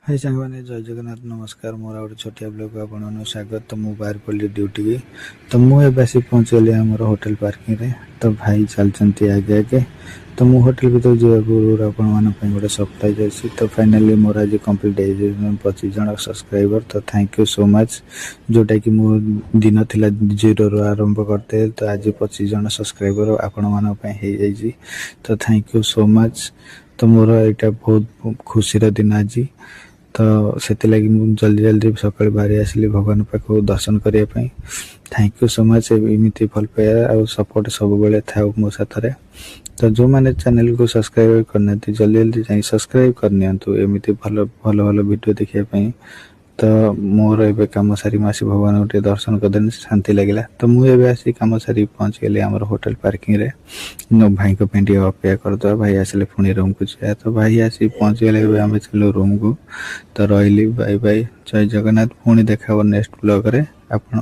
हाय सांगवाने जय जगन्नाथ नमस्कार मोर गोटे छोटिया ब्लॉग आपन स्वागत। तो मुझे बाहर पड़ी ड्यूटी की तो मुझे आसी पहुँच गली आम होटेल पार्किंग रे। तो भाई चलते आगे आगे तो मु होटेल भर जावाक आपण गोटे सरप्राइज अच्छी। तो फाइनाली मोर आज कंप्लीट 25 जन सब्सक्राइबर। तो थैंक यू सो मच जोटा कि मु दिन थिला 0 रू आरंभ करते तो आज 25 जन सब्सक्राइबर आपण मान तो थैंक यू सो मच। तो मोर यहाँ बहुत खुशी दिन आज। तो से जल्दी जल्दी सकाल बाहरी आसली भगवान पाख दर्शन करने। थैंक यू सो मच एमती भल पाया और सपोर्ट सब बेले था मो साथ। तो जो मैंने चैनल को सब्सक्राइब करना जल्दी जल्दी जाए सब्सक्राइब करनी एमती भल भल भल वीडियो देखापी। तो मोर ए कम सारी आसी भगवान गोटे दर्शन करदे शांति लगे। तो मुझे आसी कम सारी पहुँच गली आम होटेल पार्किंग रे। भाई को अपेक्षा करदे भाई आसिले पुणी रूम को जाए। तो भाई आसी पहुँच गले आम चलो रूम को। तो रही बाय बाय जय जगन्नाथ पुणी देखा नेक्स्ट ब्लॉग रे आपण।